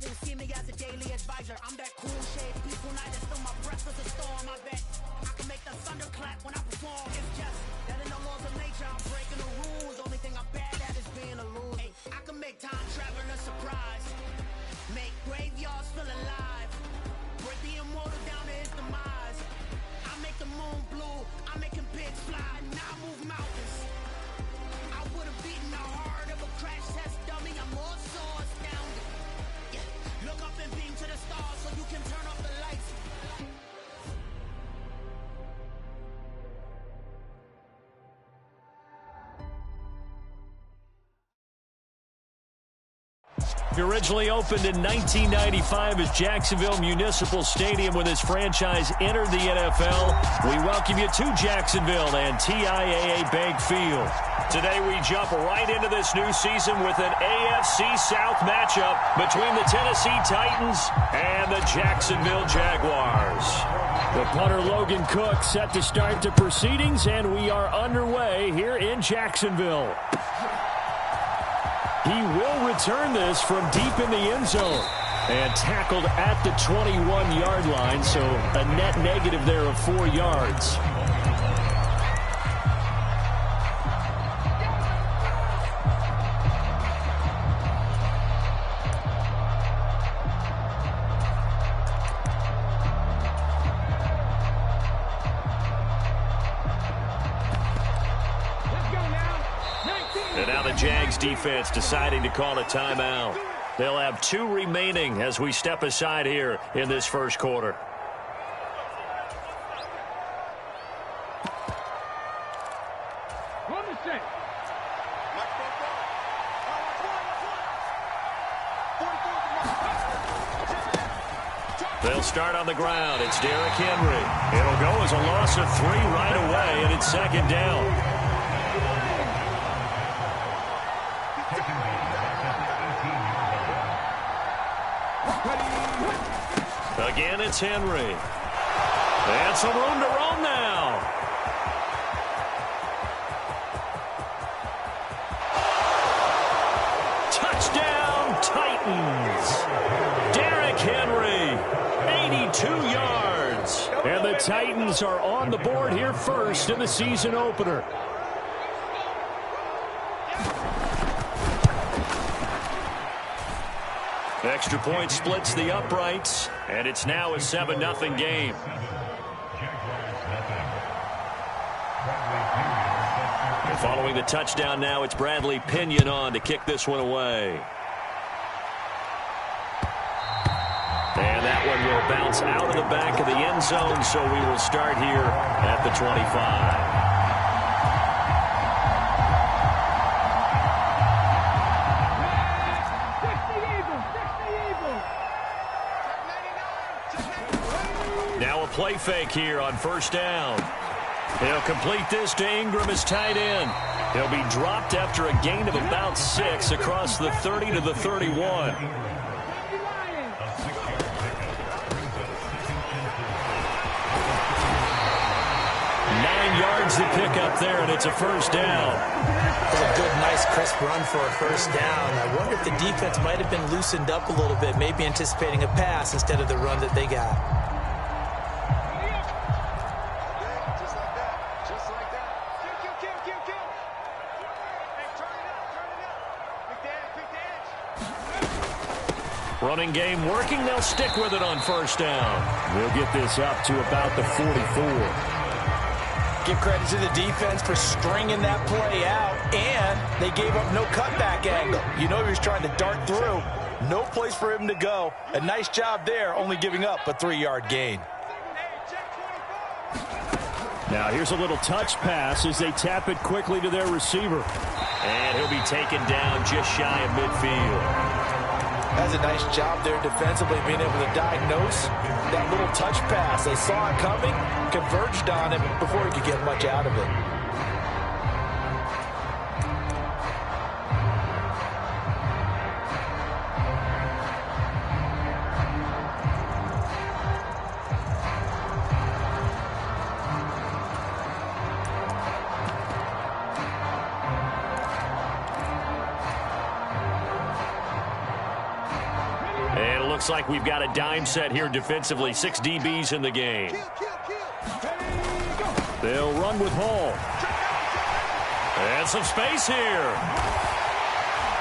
will see me as a daily advisor. I'm that cool shade, peaceful night, and still my breath is a storm. I bet I can make the thunder clap when I perform. It's just that in the laws of nature, I'm breaking the rules. Only thing I'm bad at is being a loser. Hey, I can make time traveling a surprise, make graveyards feel alive, break the immortal down to his demise. I make the moon blue, I'm making pigs fly, now I move mountains. I would have beaten the heart of a crash test dummy. I'm more so astounded. Yeah, look up and beam to the stars so you can turn off the lights. Originally opened in 1995 as Jacksonville Municipal Stadium when this franchise entered the NFL. We welcome you to Jacksonville and TIAA Bank Field. Today we jump right into this new season with an AFC South matchup between the Tennessee Titans and the Jacksonville Jaguars. The punter Logan Cook set to start the proceedings, and we are underway here in Jacksonville. He will return this from deep in the end zone and tackled at the 21-yard line, so a net negative there of 4 yards. And now the Jags defense deciding to call a timeout. They'll have 2 remaining as we step aside here in this first quarter. They'll start on the ground. It's Derrick Henry. It'll go as a loss of 3 right away, and it's second down. Again, it's Henry. And some room to roam now. Touchdown, Titans. Derrick Henry, 82 yards. And the Titans are on the board here first in the season opener. Extra point splits the uprights, and it's now a 7-0 game. And following the touchdown now, it's Bradley Pinion on to kick this one away. And that one will bounce out of the back of the end zone, so we will start here at the 25. Play fake here on first down. He'll complete this to Ingram as tight end. He'll be dropped after a gain of about 6 across the 30 to the 31. 9 yards to pick up there, and it's a first down. That's a good, nice, crisp run for a first down. I wonder if the defense might have been loosened up a little bit, maybe anticipating a pass instead of the run that they got. Running game working. They'll stick with it on first down. We'll get this up to about the 44. Give credit to the defense for stringing that play out, and they gave up no cutback angle. You know he was trying to dart through. No place for him to go. A nice job there, only giving up a 3-yard gain. Now here's a little touch pass as they tap it quickly to their receiver. And he'll be taken down just shy of midfield. That's a nice job there defensively, being able to diagnose that little touch pass. They saw it coming, converged on him before he could get much out of it. looks like we've got a dime set here defensively. 6 DBs in the game. They'll run with Hall. And some space here.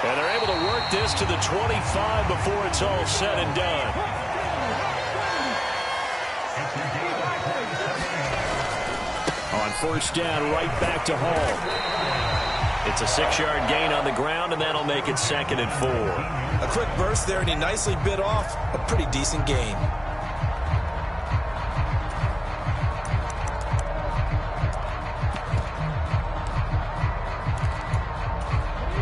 And they're able to work this to the 25 before it's all said and done. On first down, right back to Hall. It's a 6-yard gain on the ground, and that'll make it 2nd and 4. A quick burst there, and he nicely bit off a pretty decent gain.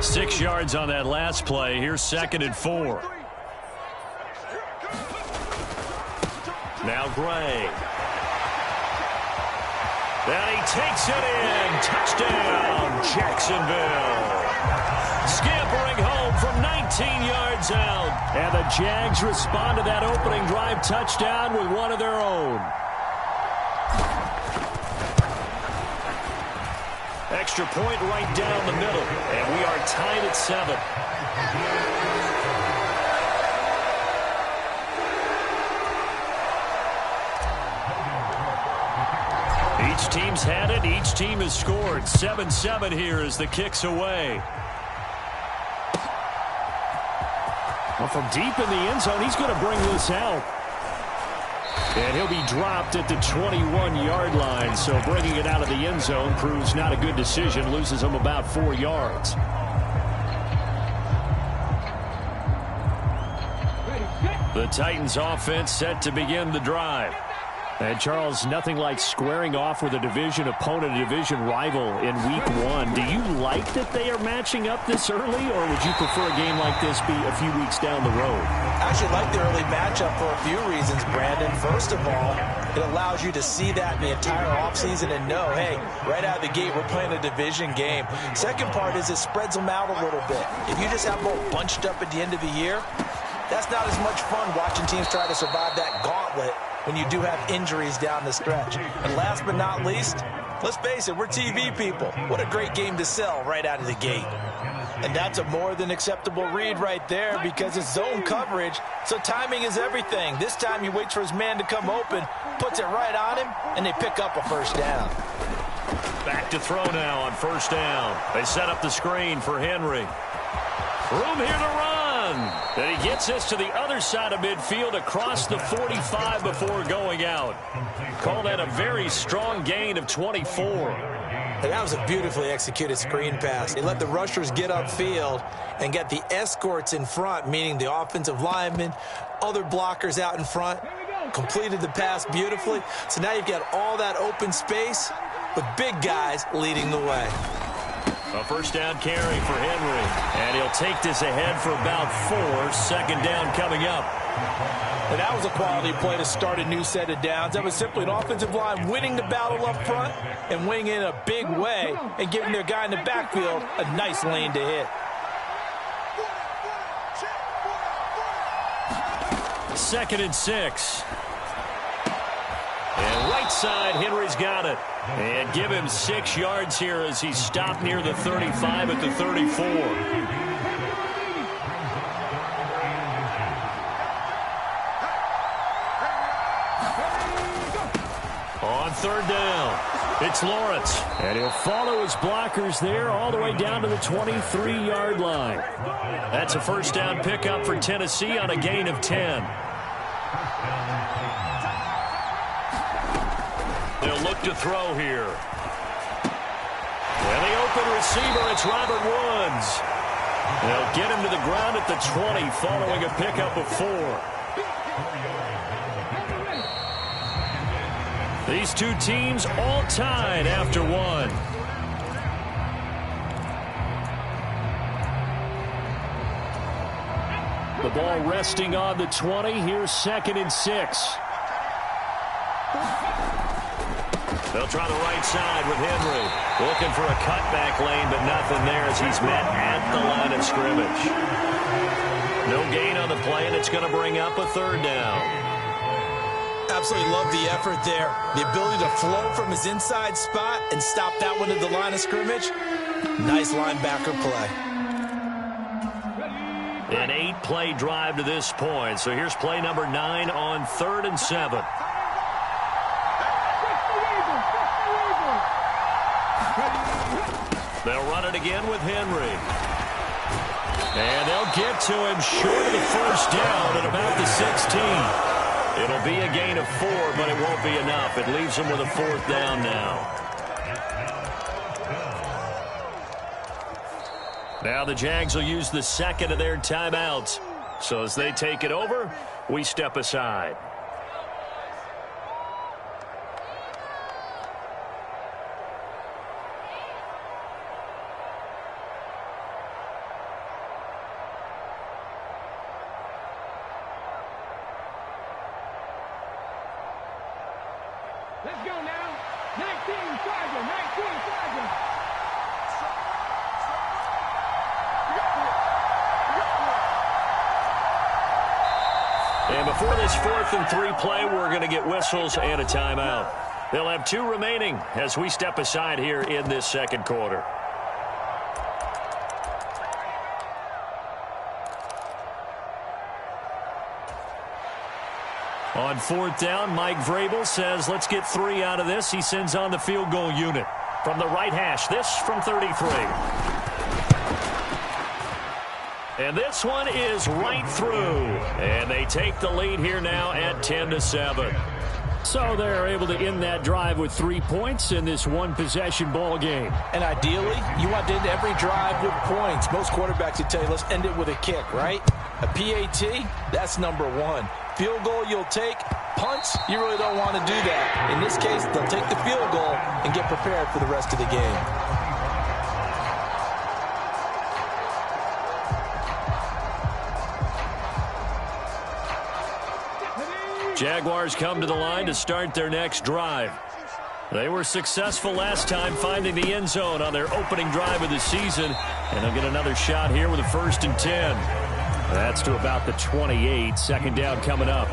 Six yards on that last play. Here's 2nd and 4. Now Gray. And he takes it in. Touchdown, Jacksonville. Scampering home from 19 yards out. And the Jags respond to that opening drive touchdown with one of their own. Extra point right down the middle. And we are tied at 7. Each team's had it. Each team has scored. 7-7 here as the kick's away. Well, from deep in the end zone, he's going to bring this out. And he'll be dropped at the 21-yard line. So bringing it out of the end zone proves not a good decision. Loses him about 4 yards. The Titans offense set to begin the drive. And, Charles, nothing like squaring off with a division opponent, a division rival in Week 1. Do you like that they are matching up this early, or would you prefer a game like this be a few weeks down the road? I actually like the early matchup for a few reasons, Brandon. First of all, it allows you to see that the entire offseason and know, hey, right out of the gate, we're playing a division game. Second part is it spreads them out a little bit. If you just have them all bunched up at the end of the year, that's not as much fun watching teams try to survive that gauntlet when you do have injuries down the stretch. And last but not least, let's face it, we're TV people. What a great game to sell right out of the gate. And that's a more than acceptable read right there because it's zone coverage, so timing is everything. This time he waits for his man to come open, puts it right on him, and they pick up a first down. Back to throw now on first down. They set up the screen for Henry. Room here to run. And he gets this to the other side of midfield across the 45 before going out. Call that a very strong gain of 24. And that was a beautifully executed screen pass. He let the rushers get upfield and get the escorts in front, meaning the offensive linemen, other blockers out in front. Completed the pass beautifully. So now you've got all that open space with big guys leading the way. A first down carry for Henry. And he'll take this ahead for about 4. 2nd down coming up. And that was a quality play to start a new set of downs. That was simply an offensive line winning the battle up front and winning in a big way and giving their guy in the backfield a nice lane to hit. 2nd and 6. And right side, Henry's got it. And give him 6 yards here as he stopped near the 35 at the 34. On 3rd down, it's Lawrence. And he'll follow his blockers there all the way down to the 23-yard line. That's a first down pickup for Tennessee on a gain of 10. They'll look to throw here. And the open receiver, it's Robert Woods. They'll get him to the ground at the 20 following a pickup of 4. These two teams all tied after 1. The ball resting on the 20. Here's 2nd and 6. They'll try the right side with Henry. Looking for a cutback lane, but nothing there as he's met at the line of scrimmage. No gain on the play, and it's going to bring up a 3rd down. Absolutely love the effort there. The ability to flow from his inside spot and stop that one at the line of scrimmage. Nice linebacker play. An 8-play drive to this point. So here's play number 9 on 3rd and 7. They'll run it again with Henry. And they'll get to him short of the first down at about the 16. It'll be a gain of 4, but it won't be enough. It leaves them with a 4th down now. Now the Jags will use the second of their timeouts. So as they take it over, we step aside. Let's go now. 19 Sergeant, 19 Sergeant. And before this 4th and 3 play, we're going to get whistles and a timeout. They'll have 2 remaining as we step aside here in this second quarter. On 4th down, Mike Vrabel says, let's get 3 out of this. He sends on the field goal unit. From the right hash, this from 33. And this one is right through. And they take the lead here now at 10-7. So they're able to end that drive with 3 points in this one-possession ball game. And ideally, you want to end every drive with points. Most quarterbacks would tell you, let's end it with a kick, right? A PAT, that's number 1. Field goal you'll take. Punts, you really don't want to do that. In this case, they'll take the field goal and get prepared for the rest of the game. Jaguars come to the line to start their next drive. They were successful last time finding the end zone on their opening drive of the season, and they'll get another shot here with a 1st and 10. That's to about the 28. Second down coming up.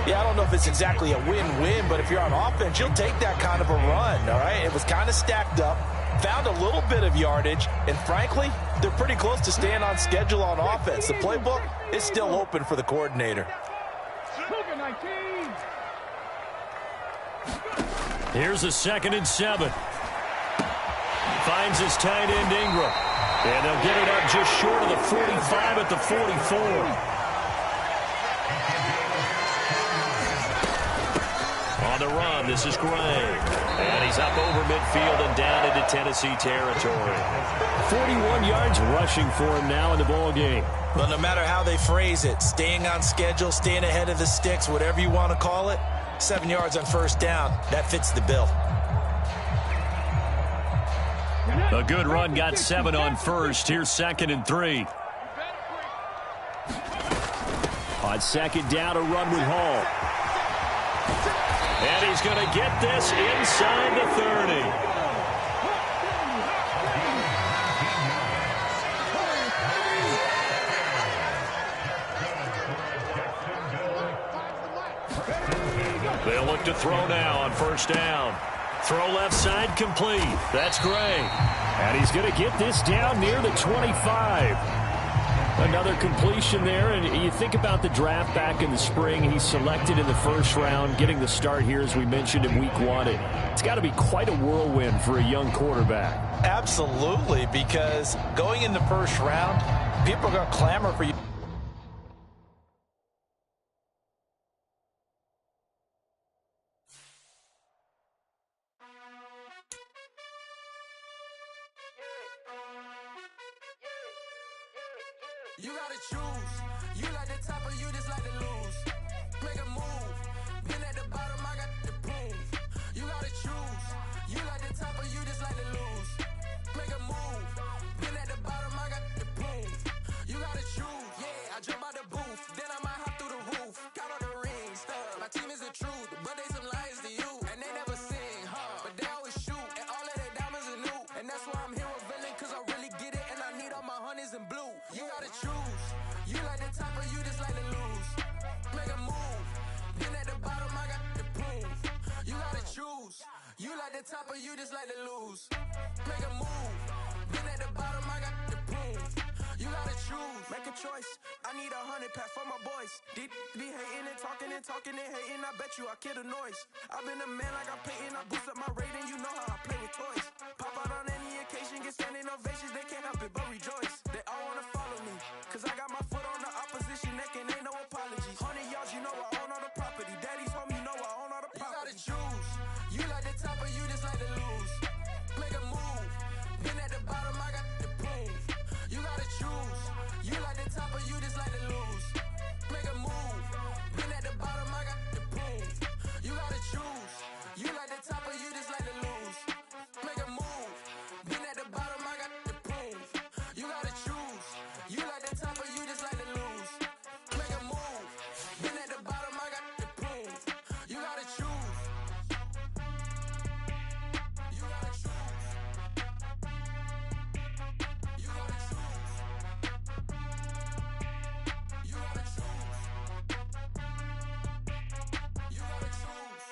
Yeah, I don't know if it's exactly a win-win, but if you're on offense, you'll take that kind of a run, all right? It was kind of stacked up, found a little bit of yardage, and frankly, they're pretty close to staying on schedule on offense. The playbook is still open for the coordinator. Here's a 2nd and 7. Finds his tight end Ingram. And they'll get it up just short of the 45 at the 44. On the run, this is Gray. And he's up over midfield and down into Tennessee territory. 41 yards rushing for him now in the ball game. But no matter how they phrase it, staying on schedule, staying ahead of the sticks, whatever you want to call it, 7 yards on 1st down, that fits the bill. A good run got 7 on 1st. Here's 2nd and 3. On 2nd down, a run with Hall. And he's going to get this inside the 30. They'll look to throw now on 1st down. Throw left side complete. That's Gray. And he's going to get this down near the 25. Another completion there, and you think about the draft back in the spring. He's selected in the 1st round, getting the start here, as we mentioned, in week 1. It's got to be quite a whirlwind for a young quarterback. Absolutely, because going in the 1st round, people are going to clamor for you. You gotta choose. You like the top or you just like to lose. Make a move. Been at the bottom, I got the prove. You gotta choose. You like the top or you just like to lose. Make a move. Been at the bottom, I got the prove. You gotta choose. Yeah, I jump out the booth. Then I might hop through the roof. Count on the rings. My team is the truth, but they some liars to you. And they never sing, but they always shoot. And all of their diamonds are new. And that's why I'm here with villain, cause I really get it. And I need all my honeys in blue. You gotta choose. You like the top or you just like to lose. Make a move. Been at the bottom, I got the proof. You gotta choose. You like the top or you just like to lose. Make a move. Been at the bottom, I got the proof. You gotta choose. Make a choice. I need 100 pack for my boys. Deep be hating and talking and hating. I bet you I kill the noise. I've been a man like I'm Peyton. I boost up my rating. You know how I play with toys. Pop out on any occasion, get standing ovations. They can't help it but rejoice. They all wanna follow me, cause I got my foot on the opposition neck and ain't no apologies. 100 yards, you know I own all the property. Daddy's home, you know I own all the property. You gotta choose. You like the top or you just like to lose. Make a move. Been at the bottom, I got the proof. You gotta choose. You like the top or you just like to lose. Make a move. Been at the bottom, I got the proof. You gotta choose. You like the top or you just like to lose. Make a move. Been at the bottom, I got the proof. You gotta choose. You like the top or you just like to lose. Make a move. Been at the bottom, I got the proof. You gotta choose. You gotta choose. You gotta choose. You gotta choose. You gotta choose.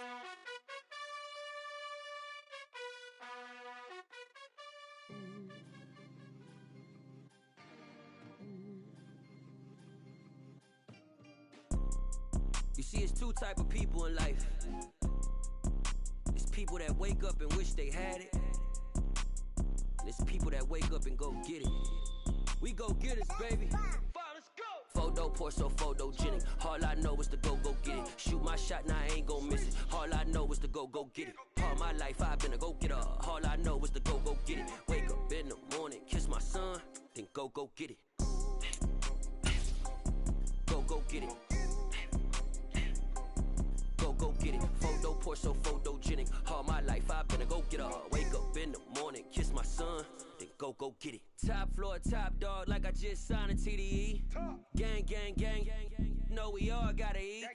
You see, it's two type of people in life. It's people that wake up and wish they had it. And it's people that wake up and go get it. We go get it, baby. Photo pour so photogenic. All I know is to go get it. Shoot my shot, now I ain't gon' miss it. All I know is to go get it. All my life I've been a go-getter. All I know is to go get it. Wake up in the morning, kiss my son, then go get it. Go get it. Go get it. Photo pour so photogenic. All my life I've been a go-getter. Wake up in the morning, kiss my son, then go get it. Top floor, top dog, like I just signed a TDE. Gang. Know we all gotta eat.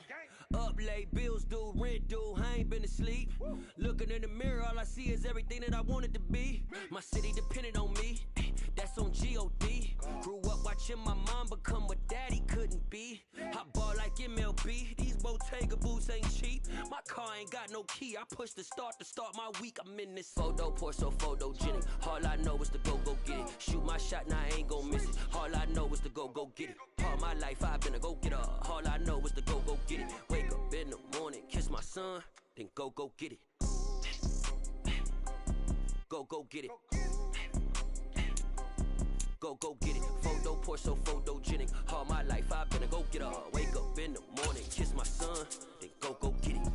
Up late, bills due, rent due, I ain't been asleep. Looking in the mirror, all I see is everything that I wanted to be. My city depended on me, that's on G.O.D. Grew up watching my mom become what daddy couldn't be. I ball like MLB, these Bottega boots ain't cheap. My car ain't got no key, I push the start to start my week. I'm in this photo pour so photogenic. All I know is to go get it. Shoot my shot, now I ain't gon' miss it. All I know is to go get it. All my life I've been a go-getter. All I know is to go get it. Wake up in the morning, kiss my son, then go get it. Go get it. Go get it. Photo pour so photogenic. All my life I've been a go-getter. Wake up in the morning, kiss my son, then go get it.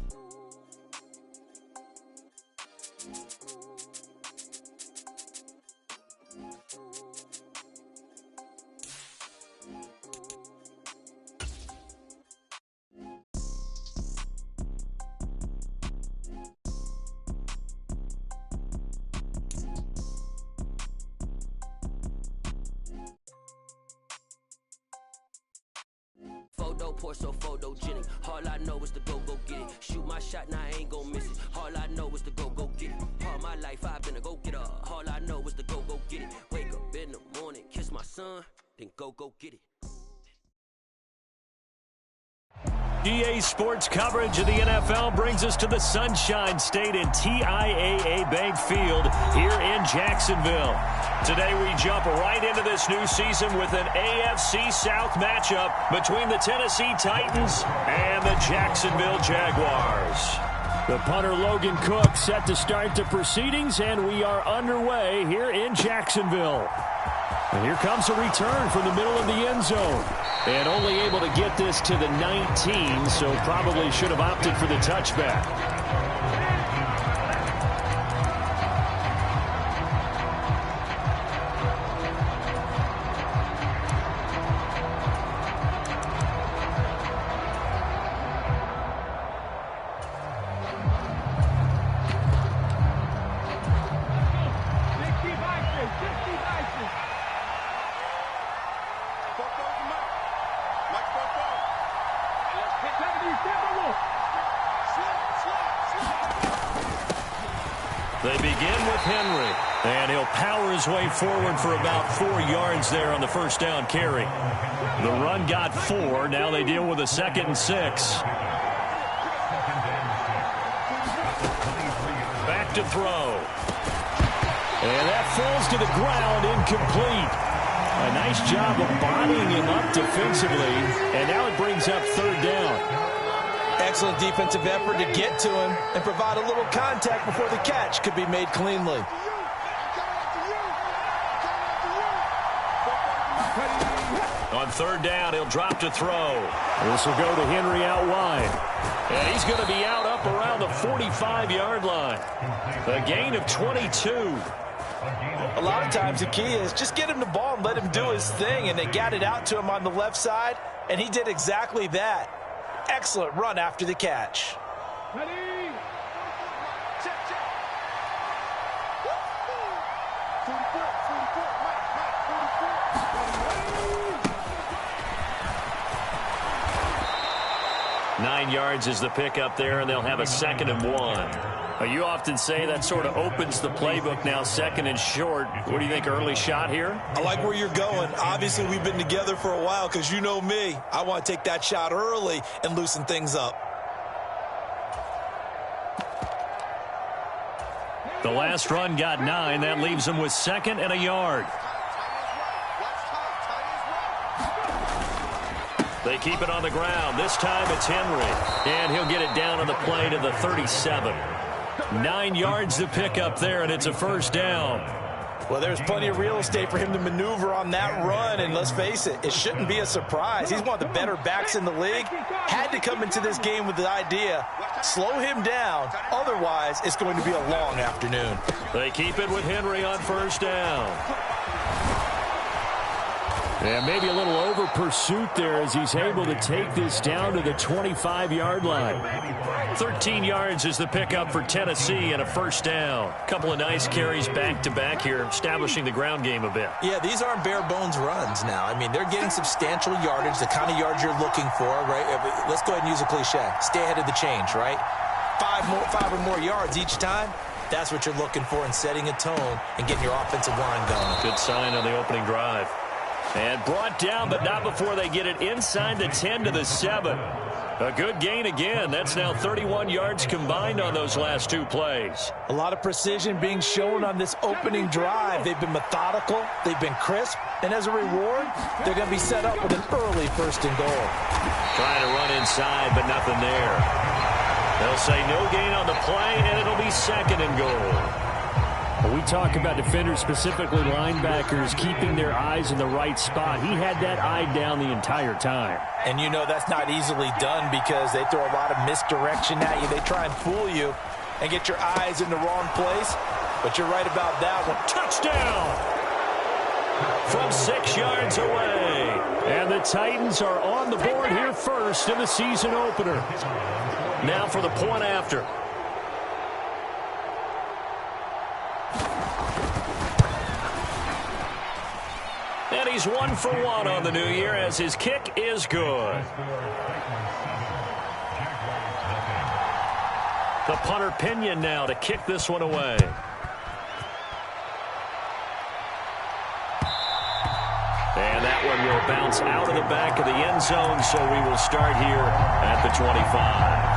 Photo pour so photogenic. All I know is to go get it. Shoot my shot, now I ain't gon' miss it. All I know is to go get it. All my life I've been a go-getter. All I know is to go get it. Wake up in the morning, kiss my son, then go get it. EA Sports coverage of the NFL brings us to the Sunshine State and TIAA Bank Field here in Jacksonville. Today we jump right into this new season with an AFC South matchup between the Tennessee Titans and the Jacksonville Jaguars. The punter Logan Cook set to start the proceedings, and we are underway here in Jacksonville. And here comes a return from the middle of the end zone. And only able to get this to the 19, so probably should have opted for the touchback. They begin with Henry, and he'll power his way forward for about 4 yards there on the first down carry. The run got 4. Now they deal with a 2nd and 6. Back to throw. And that falls to the ground, incomplete. A nice job of bodying him up defensively, and now it brings up third down. Excellent defensive effort to get to him and provide a little contact before the catch could be made cleanly. On third down, he'll drop to throw. This will go to Henry out wide. And he's going to be out up around the 45-yard line. A gain of 22. A lot of times the key is just get him the ball and let him do his thing, and they got it out to him on the left side, and he did exactly that. Excellent run after the catch. Ready? 9 yards is the pickup there, and they'll have a 2nd and 1. You often say that sort of opens the playbook now, 2nd and short. What do you think, early shot here? I like where you're going. Obviously, we've been together for a while because you know me. I want to take that shot early and loosen things up. The last run got 9. That leaves them with 2nd and a yard. They keep it on the ground. This time it's Henry. And he'll get it down on the play to the 37. 9 yards to pick up there, and it's a first down. Well, there's plenty of real estate for him to maneuver on that run, and let's face it, it shouldn't be a surprise. He's one of the better backs in the league. Had to come into this game with the idea, slow him down, otherwise it's going to be a long afternoon. They keep it with Henry on first down. And maybe a little over pursuit there as he's able to take this down to the 25-yard line. 13 yards is the pickup for Tennessee and a first down. Couple of nice carries back-to-back here, establishing the ground game a bit. Yeah, these aren't bare-bones runs now. I mean, they're getting substantial yardage, the kind of yards you're looking for, right? Let's go ahead and use a cliche. Stay ahead of the change, right? Five or more yards each time. That's what you're looking for in setting a tone and getting your offensive line going. Good sign on the opening drive. And brought down, but not before they get it inside the 10 to the 7. A good gain again. That's now 31 yards combined on those last 2 plays. A lot of precision being shown on this opening drive. They've been methodical. They've been crisp. And as a reward, they're going to be set up with an early 1st and goal. Trying to run inside, but nothing there. They'll say no gain on the play, and it'll be 2nd and goal. We talk about defenders, specifically linebackers, keeping their eyes in the right spot. He had that eye down the entire time. And you know that's not easily done because they throw a lot of misdirection at you. They try and fool you and get your eyes in the wrong place. But you're right about that one. Touchdown! From 6 yards away. And the Titans are on the board here first in the season opener. Now for the point after. And he's 1 for 1 on the new year as his kick is good. The punter Pinion now to kick this one away. And that one will bounce out of the back of the end zone, so we will start here at the 25.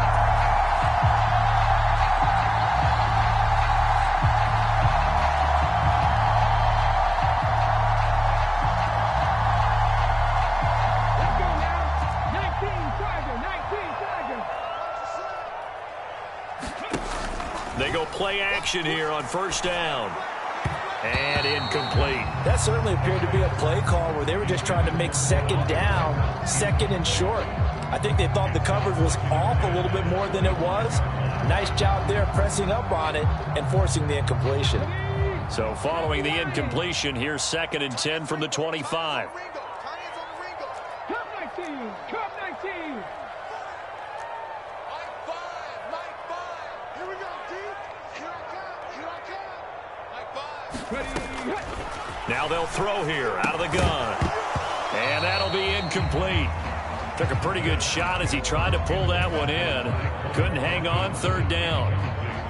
They go play action here on first down. And incomplete. That certainly appeared to be a play call where they were just trying to make 2nd down, 2nd and short. I think they thought the coverage was off a little bit more than it was. Nice job there pressing up on it and forcing the incompletion. So following the incompletion, here's 2nd and 10 from the 25. Cup 19. Cup 19. Now they'll throw here out of the gun. And that'll be incomplete. Took a pretty good shot as he tried to pull that one in. Couldn't hang on, 3rd down.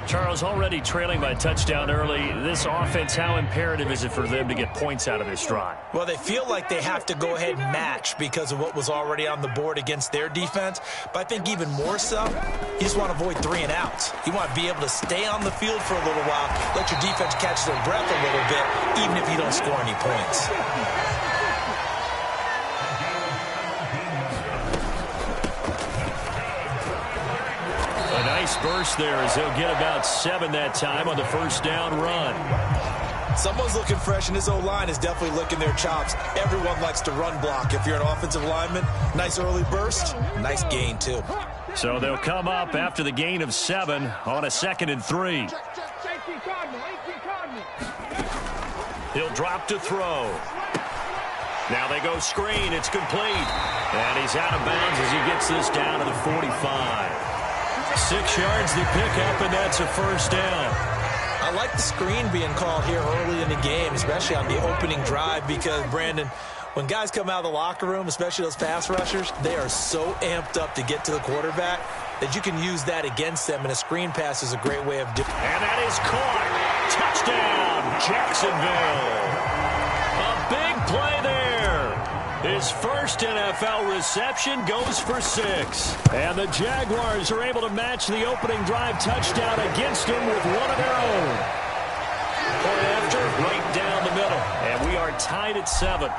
Charles, already trailing by a touchdown early. This offense, how imperative is it for them to get points out of this drive? Well, they feel like they have to go ahead and match because of what was already on the board against their defense. But I think even more so, you just want to avoid 3 and outs. You want to be able to stay on the field for a little while, let your defense catch their breath a little bit, even if you don't score any points. burst there as they'll get about 7 that time on the first down run. Someone's looking fresh, and this O-line is definitely licking their chops. Everyone likes to run block. If you're an offensive lineman, nice early burst, nice gain, too. So they'll come up after the gain of 7 on a 2nd and 3. He'll drop to throw. Now they go screen. It's complete. And he's out of bounds as he gets this down to the 45. 6 yards the pickup, and that's a first down. I like the screen being called here early in the game, especially on the opening drive, because, Brandon, when guys come out of the locker room, especially those pass rushers, they are so amped up to get to the quarterback that you can use that against them, and a screen pass is a great way of doing it. And that is caught. Touchdown, Jacksonville. A big play there. His first NFL reception goes for 6. And the Jaguars are able to match the opening drive touchdown against him with one of their own. Point after, right down the middle. And we are tied at 7.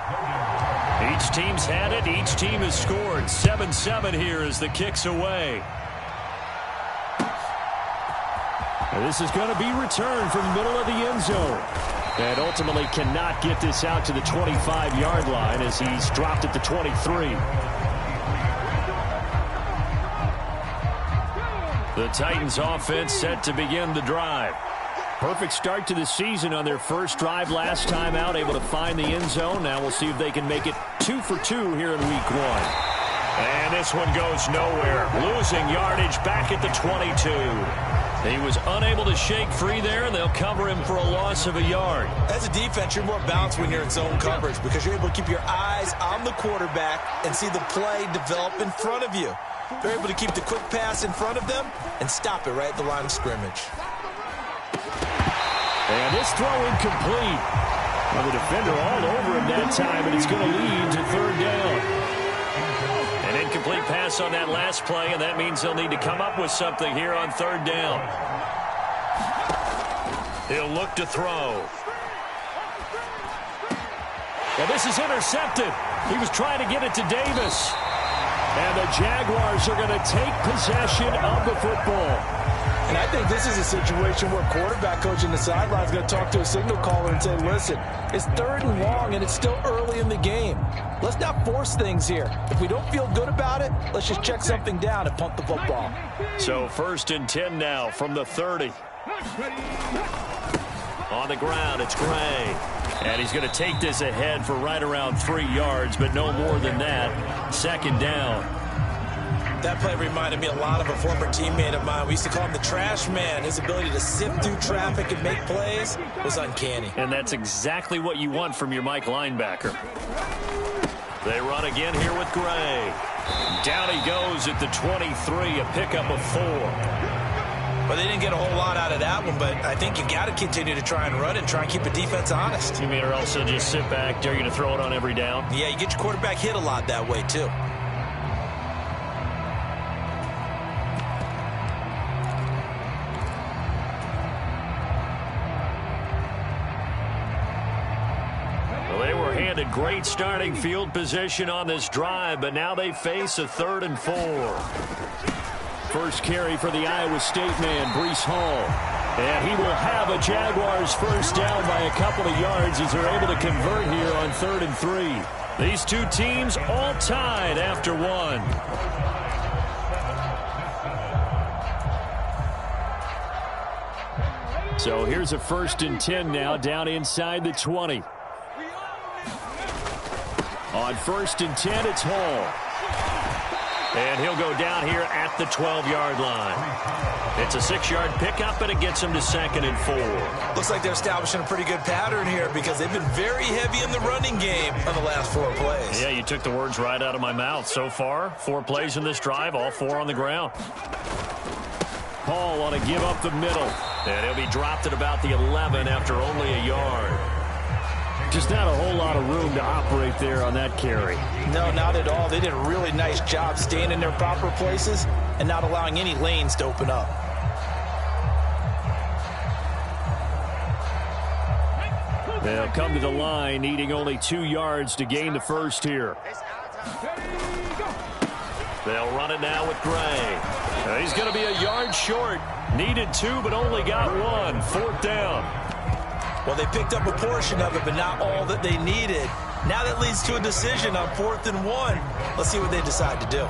Each team's had it. Each team has scored. 7-7 here as the kick's away. And this is going to be returned from the middle of the end zone. And ultimately cannot get this out to the 25-yard line as he's dropped at the 23. The Titans offense set to begin the drive. Perfect start to the season on their first drive last time out, able to find the end zone. Now we'll see if they can make it 2 for 2 here in week 1. And this one goes nowhere. Losing yardage back at the 22. He was unable to shake free there, and they'll cover him for a loss of a yard. As a defense, you're more balanced when you're in zone coverage because you're able to keep your eyes on the quarterback and see the play develop in front of you. They're able to keep the quick pass in front of them and stop it right at the line of scrimmage. And this throw incomplete. Well, the defender all over him that time, and it's going to lead to 3rd down. An incomplete pass on that last play, and that means they'll need to come up with something here on 3rd down. He'll look to throw. And this is intercepted. He was trying to get it to Davis. And the Jaguars are going to take possession of the football. And I think this is a situation where quarterback coach in the sideline is going to talk to a signal caller and say, listen, it's 3rd and long and it's still early in the game. Let's not force things here. If we don't feel good about it, let's just check something down and punt the football. So 1st and 10 now from the 30. On the ground, it's Gray. And he's going to take this ahead for right around 3 yards, but no more than that. 2nd down. That play reminded me a lot of a former teammate of mine. We used to call him the trash man. His ability to sift through traffic and make plays was uncanny. And that's exactly what you want from your Mike linebacker. They run again here with Gray. Down he goes at the 23, a pickup of 4. Well, they didn't get a whole lot out of that one, but I think you got to continue to try and run and try and keep the defense honest. You mean or else they'll just sit back, dare you to throw it on every down? Yeah, you get your quarterback hit a lot that way, too. Great starting field position on this drive, but now they face a 3rd and 4. First carry for the Iowa State man, Breece Hall. And he will have a Jaguars first down by a couple of yards as they're able to convert here on 3rd and 3. These two teams all tied after 1. So here's a 1st and 10 now down inside the 20. On 1st and 10, it's Hall. And he'll go down here at the 12-yard line. It's a 6-yard pickup, and it gets him to 2nd and 4. Looks like they're establishing a pretty good pattern here because they've been very heavy in the running game on the last 4 plays. Yeah, you took the words right out of my mouth. So far, 4 plays in this drive, all 4 on the ground. Hall on a give up the middle. And he'll be dropped at about the 11 after only a yard. Just not a whole lot of room to operate there on that carry. No, not at all. They did a really nice job staying in their proper places and not allowing any lanes to open up. They'll come to the line, needing only 2 yards to gain the first here. They'll run it now with Gray. He's going to be a yard short. Needed 2, but only got 1. 4th down. Well, they picked up a portion of it, but not all that they needed. Now that leads to a decision on 4th and 1. Let's see what they decide to do.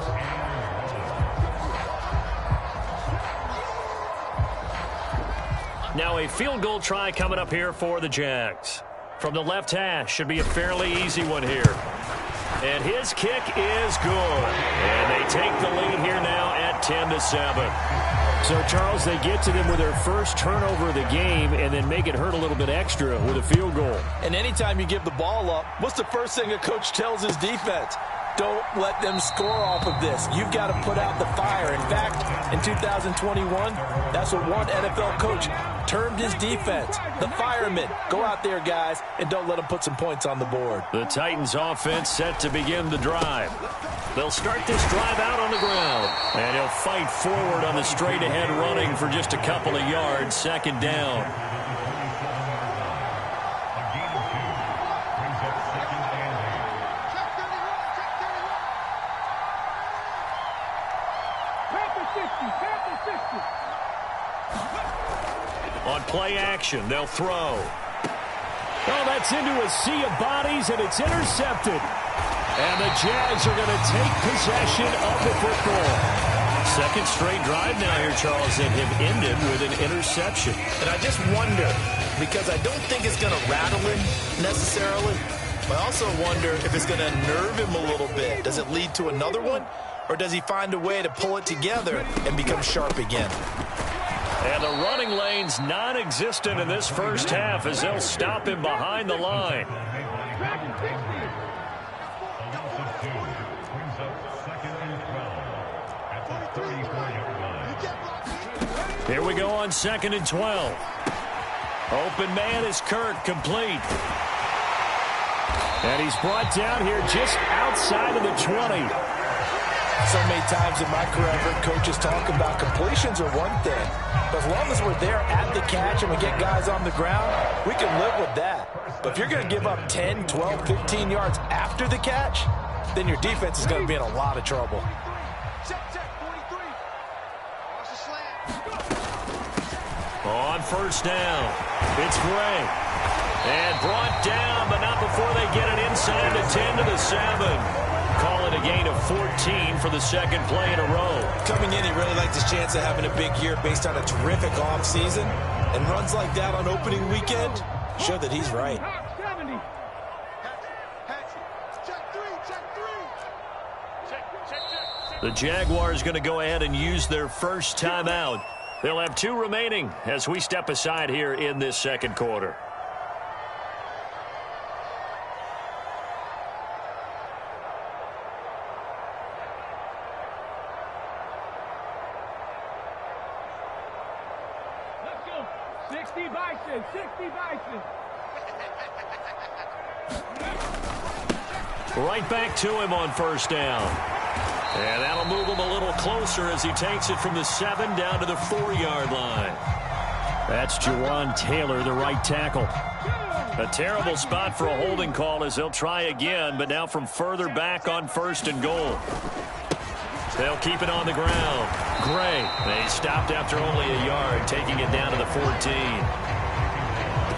Now a field goal try coming up here for the Jags. From the left hash, should be a fairly easy one here. And his kick is good. And they take the lead here now at 10-7. So, Charles, they get to them with their first turnover of the game and then make it hurt a little bit extra with a field goal. And anytime you give the ball up, what's the first thing a coach tells his defense? Don't let them score off of this. You've got to put out the fire. In fact, in 2021, that's what one NFL coach termed his defense. The firemen. Go out there, guys, and don't let them put some points on the board. The Titans offense set to begin the drive. They'll start this drive out on the ground. And he'll fight forward on the straight-ahead running for just a couple of yards. 2nd down. On play action, they'll throw. Oh, that's into a sea of bodies, and it's intercepted. And the Jags are going to take possession of the football. 2nd straight drive now here, Charles, and have ended with an interception. And I just wonder, because I don't think it's going to rattle him necessarily, but I also wonder if it's going to nerve him a little bit. Does it lead to another one, or does he find a way to pull it together and become sharp again? And the running lane's non-existent in this first half as they'll stop him behind the line. Here we go on 2nd and 12. Open man is Kirk, complete. And he's brought down here just outside of the 20. So many times in my career, I've heard coaches talk about completions are one thing. But as long as we're there at the catch and we get guys on the ground, we can live with that. But if you're going to give up 10, 12, 15 yards after the catch, then your defense is going to be in a lot of trouble. On 1st down, it's Gray. And brought down, but not before they get it inside the 10-7. Call it a gain of 14 for the 2nd play in a row. Coming in, he really liked his chance of having a big year based on a terrific offseason. And runs like that on opening weekend show that he's right. The Jaguars going to go ahead and use their first timeout. They'll have 2 remaining as we step aside here in this 2nd quarter. Right back to him on 1st down. And that'll move him a little closer as he takes it from the 7 down to the 4-yard line. That's Jawan Taylor, the right tackle. A terrible spot for a holding call as they'll try again, but now from further back on 1st and goal. They'll keep it on the ground. Gray, they stopped after only a yard, taking it down to the 14.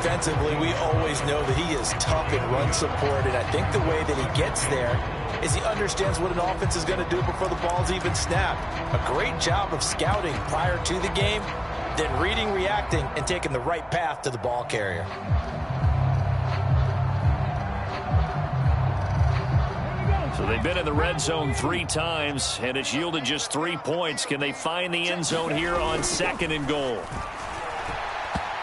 Defensively, we always know that he is tough in run support, and I think the way that he gets there is he understands what an offense is going to do before the ball's even snapped. A great job of scouting prior to the game, then reading, reacting, and taking the right path to the ball carrier. So they've been in the red zone 3 times, and it's yielded just 3 points. Can they find the end zone here on 2nd and goal?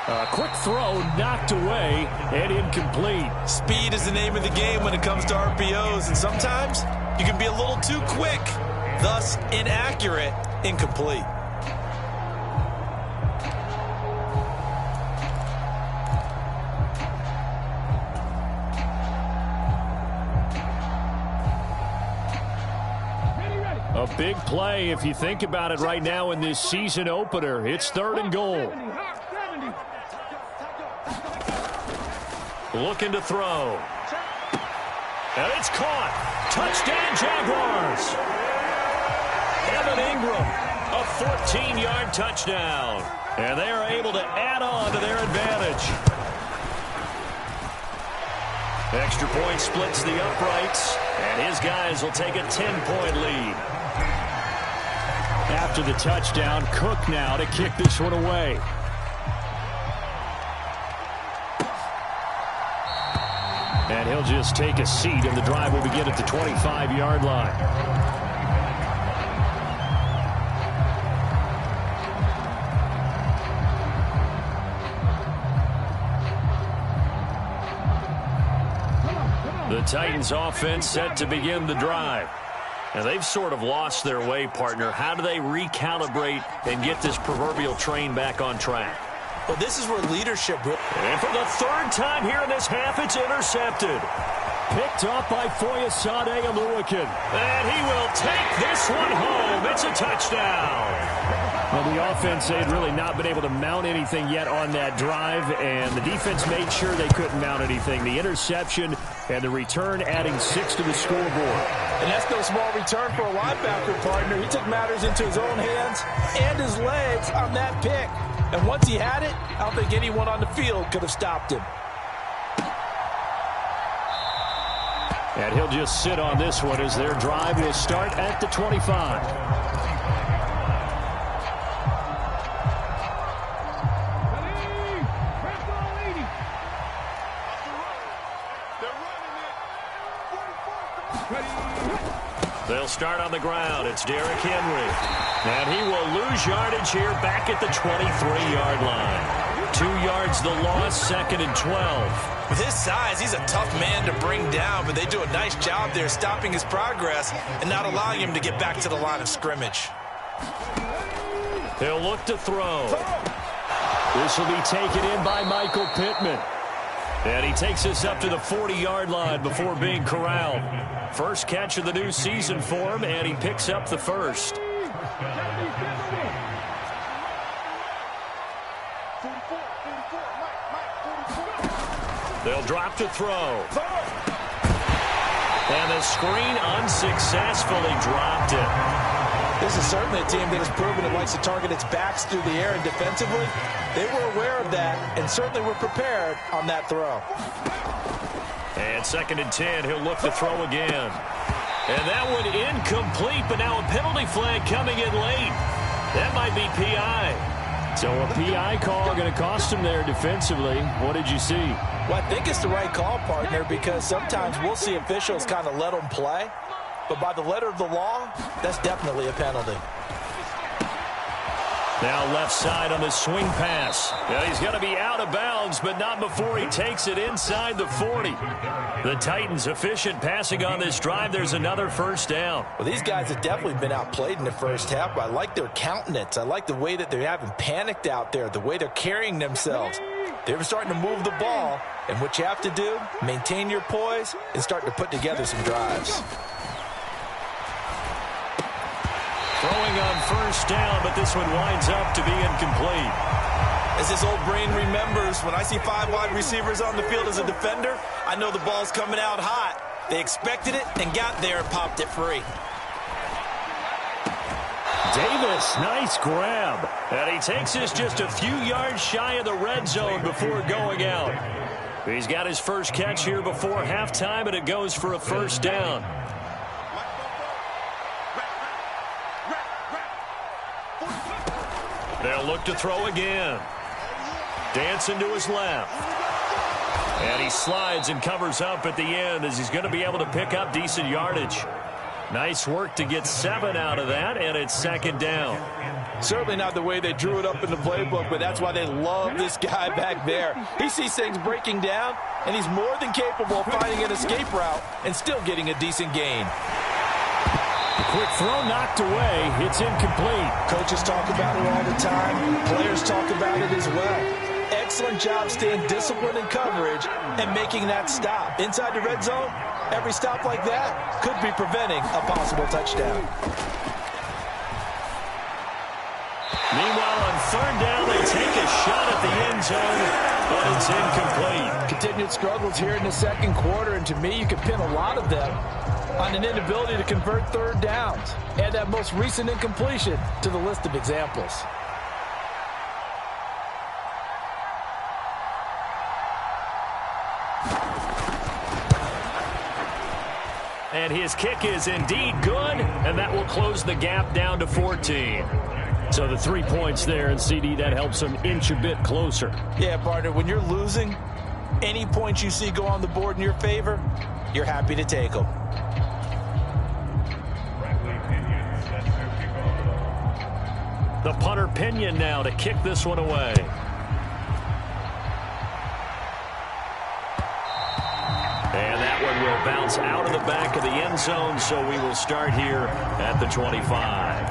A quick throw knocked away and incomplete. Speed is the name of the game when it comes to RPOs, and sometimes you can be a little too quick, thus inaccurate, incomplete. A big play if you think about it right now in this season opener. It's 3rd and goal. Looking to throw. And it's caught. Touchdown, Jaguars. Ingram, a 14-yard touchdown. And they are able to add on to their advantage. Extra point splits the uprights, and his guys will take a 10-point lead. After the touchdown, Cook now to kick this one away. And he'll just take a seat, and the drive will begin at the 25-yard line. The Titans offense set to begin the drive. And they've sort of lost their way, partner. How do they recalibrate and get this proverbial train back on track? Well, this is where leadership... And for the third time here in this half, it's intercepted. Picked off by Foyesade Oluwakin. And he will take this one home. It's a touchdown. Well, the offense, they had really not been able to mount anything yet on that drive, and the defense made sure they couldn't mount anything. The interception and the return adding 6 to the scoreboard. And that's no small return for a linebacker, partner. He took matters into his own hands and his legs on that pick. And once he had it, I don't think anyone on the field could have stopped him. And he'll just sit on this one as their drive will start at the 25. They'll start on the ground. It's Derrick Henry. And he will lose yardage here back at the 23-yard line. 2 yards the loss, 2nd and 12. With his size, he's a tough man to bring down, but they do a nice job there stopping his progress and not allowing him to get back to the line of scrimmage. He'll look to throw. This will be taken in by Michael Pittman. And he takes us up to the 40-yard line before being corralled. First catch of the new season for him, and he picks up the first. They'll drop to throw. And the screen unsuccessfully dropped it. This is certainly a team that has proven it likes to target its backs through the air, and defensively, they were aware of that and certainly were prepared on that throw. And 2nd and 10, he'll look to throw again. And that one incomplete, but now a penalty flag coming in late. That might be PI. So a PI call going to cost him there defensively. What did you see? Well, I think it's the right call, partner, because sometimes we'll see officials kind of let them play. But by the letter of the law, that's definitely a penalty. Now left side on the swing pass. Yeah, he's going to be out of bounds, but not before he takes it inside the 40. The Titans efficient passing on this drive. There's another first down. Well, these guys have definitely been outplayed in the first half, but I like their countenance. I like the way that they haven't panicked out there, the way they're carrying themselves. They're starting to move the ball, and what you have to do, maintain your poise and start to put together some drives. Throwing on first down, but this one winds up to be incomplete. As his old brain remembers, when I see 5 wide receivers on the field as a defender, I know the ball's coming out hot. They expected it and got there and popped it free. Davis, nice grab. And he takes us just a few yards shy of the red zone before going out. He's got his first catch here before halftime, and it goes for a first down. They'll look to throw again. Dancing to his left. And he slides and covers up at the end as he's going to be able to pick up decent yardage. Nice work to get 7 out of that, and it's 2nd down. Certainly not the way they drew it up in the playbook, but that's why they love this guy back there. He sees things breaking down, and he's more than capable of finding an escape route and still getting a decent gain. Quick throw knocked away. It's incomplete. Coaches talk about it all the time. Players talk about it as well. Excellent job staying disciplined in coverage and making that stop. Inside the red zone, every stop like that could be preventing a possible touchdown. Meanwhile, on 3rd down, they take a shot at the end zone, but it's incomplete. Continued struggles here in the 2nd quarter, and to me, you can pin a lot of them on an inability to convert third downs. Add that most recent incompletion to the list of examples. And his kick is indeed good, and that will close the gap down to 14. So the 3 points there, and CD, that helps him inch a bit closer. Yeah, partner, when you're losing, any points you see go on the board in your favor, you're happy to take them. The punter Pinion now to kick this one away. And that one will bounce out of the back of the end zone, so we will start here at the 25.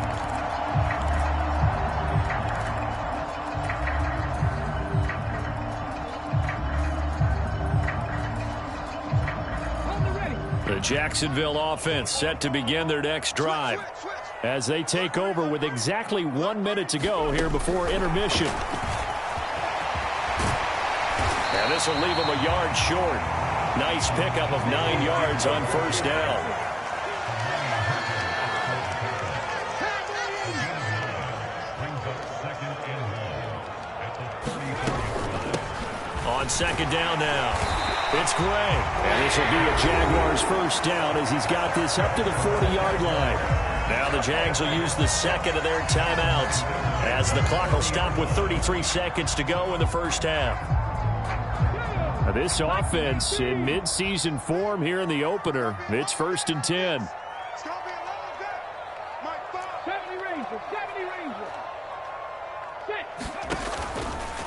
The Jacksonville offense set to begin their next drive as they take over with exactly 1 minute to go here before intermission. And this will leave them a yard short. Nice pickup of 9 yards on first down. On second down now, it's Gray. And this will be a Jaguars first down as he's got this up to the 40-yard line. Now the Jags will use the second of their timeouts as the clock will stop with 33 seconds to go in the first half. This offense in midseason form here in the opener. It's 1st and 10. It's going to be a long day. Mike 70 Rangers.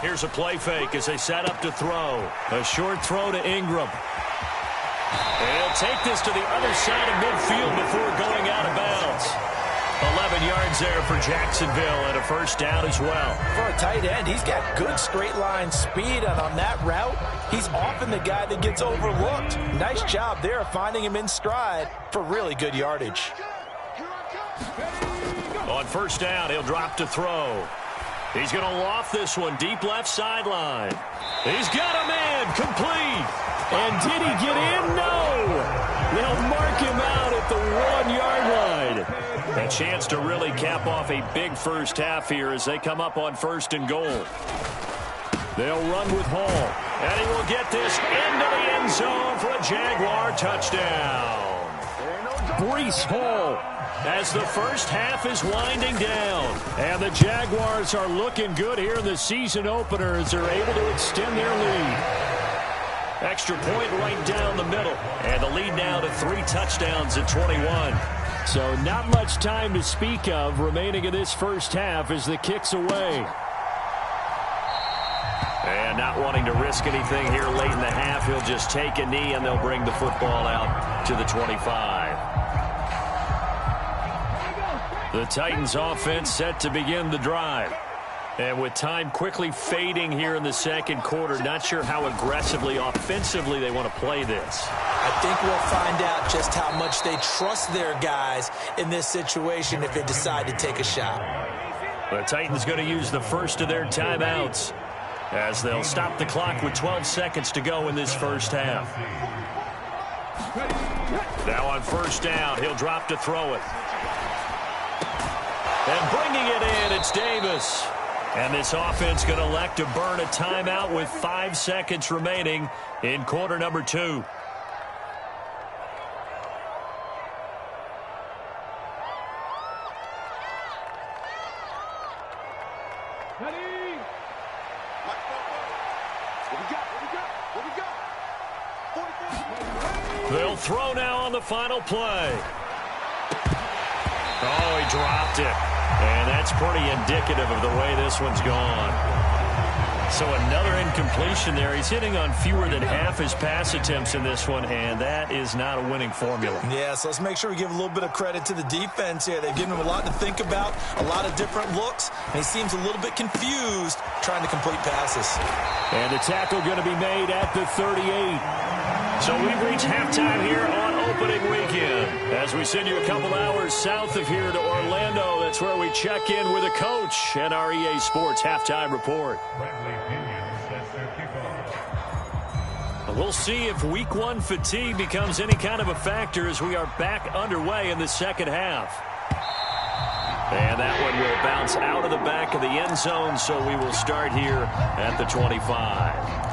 Here's a play fake as they set up to throw. A short throw to Ingram. And he'll take this to the other side of midfield before going out of bounds. 11 yards there for Jacksonville and a first down as well. For a tight end, he's got good straight line speed, and on that route, he's often the guy that gets overlooked. Nice job there finding him in stride for really good yardage. On first down, he'll drop to throw. He's going to loft this one deep left sideline. He's got a man complete. And did he get in? No. They'll mark him out at the 1-yard line. A chance to really cap off a big first half here as they come up on 1st and goal. They'll run with Hall. And he will get this into the end zone for a Jaguar touchdown. Breece Hall as the first half is winding down. And the Jaguars are looking good here in the season opener as they're able to extend their lead. Extra point right down the middle. And the lead now to 3 touchdowns at 21. So not much time to speak of remaining in this first half as the kick's away. And not wanting to risk anything here late in the half, he'll just take a knee and they'll bring the football out to the 25. The Titans offense set to begin the drive. And with time quickly fading here in the second quarter, not sure how aggressively offensively they want to play this. I think we'll find out just how much they trust their guys in this situation if they decide to take a shot. The Titans going to use the first of their timeouts as they'll stop the clock with 12 seconds to go in this first half. Now on first down, he'll drop to throw it. And bringing it in, it's Davis. And this offense going to elect to burn a timeout with 5 seconds remaining in quarter number 2. They'll throw now on the final play. Oh, he dropped it. And that's pretty indicative of the way this one's gone. So another incompletion there. He's hitting on fewer than half his pass attempts in this one, and that is not a winning formula. Yeah, so let's make sure we give a little bit of credit to the defense here. They've given him a lot to think about, a lot of different looks, and he seems a little bit confused trying to complete passes. And the tackle going to be made at the 38. So we've reached halftime here on opening weekend. As we send you a couple hours south of here to Orlando, that's where we check in with a coach and our EA Sports halftime report. We'll see if week one fatigue becomes any kind of a factor as we are back underway in the second half. And that one will bounce out of the back of the end zone, so we will start here at the 25.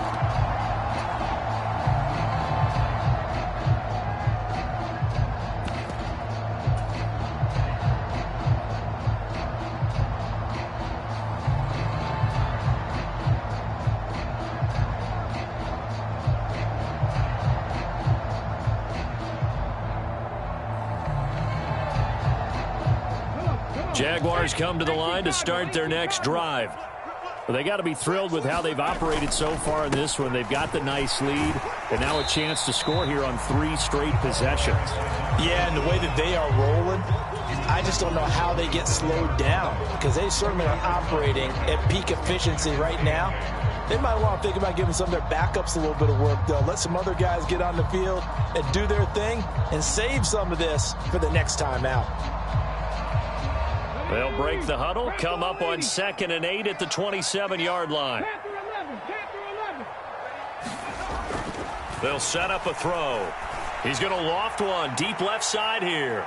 Jaguars come to the line to start their next drive. Well, they got to be thrilled with how they've operated so far in this one. They've got the nice lead, and now a chance to score here on 3 straight possessions. Yeah, and the way that they are rolling, I just don't know how they get slowed down, because they certainly are operating at peak efficiency right now. They might want to think about giving some of their backups a little bit of work, though. Let some other guys get on the field and do their thing and save some of this for the next time out. They'll break the huddle, come up on 2nd and 8 at the 27-yard line. They'll set up a throw. He's going to loft one deep left side here.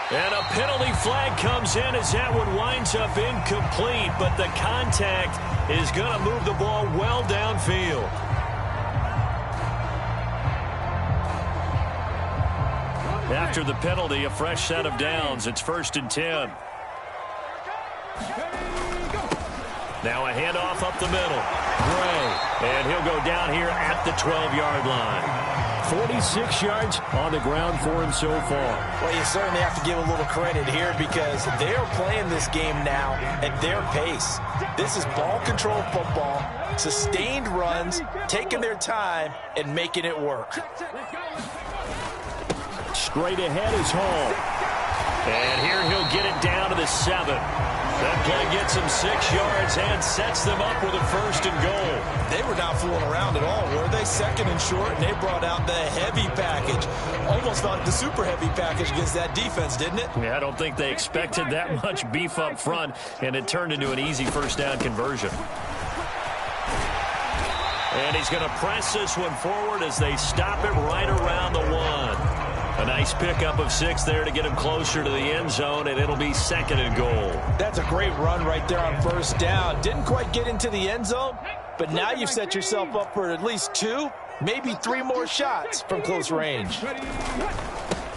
And a penalty flag comes in as that one winds up incomplete, but the contact is going to move the ball well downfield. After the penalty, a fresh set of downs. It's 1st and 10. Now a handoff up the middle. Gray. And he'll go down here at the 12-yard line. 46 yards on the ground for him so far. Well, you certainly have to give a little credit here because they are playing this game now at their pace. This is ball control football, sustained runs, taking their time and making it work. Straight ahead is Hall. And here he'll get it down to the 7. That play gets him 6 yards and sets them up with a 1st and goal. They were not fooling around at all, were they? 2nd and short, and they brought out the heavy package. Almost like the super heavy package against that defense, didn't it? Yeah, I don't think they expected that much beef up front, and it turned into an easy 1st down conversion. And he's going to press this one forward as they stop it right around the 1. A nice pickup of 6 there to get him closer to the end zone, and it'll be 2nd and goal. That's a great run right there on 1st down. Didn't quite get into the end zone, but now you've set yourself up for at least 2, maybe 3 more shots from close range.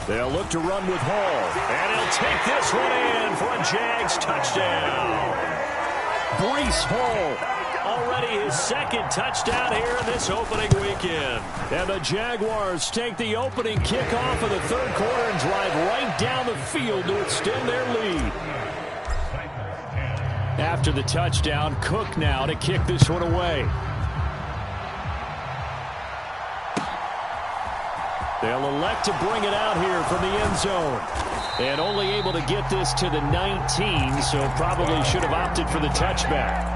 They'll look to run with Hall, and he'll take this one in for a Jags touchdown. Breece Hall. Already his 2nd touchdown here in this opening weekend. And the Jaguars take the opening kickoff of the 3rd quarter and drive right down the field to extend their lead. After the touchdown, Cook now to kick this one away. They'll elect to bring it out here from the end zone. And only able to get this to the 19, so probably should have opted for the touchback.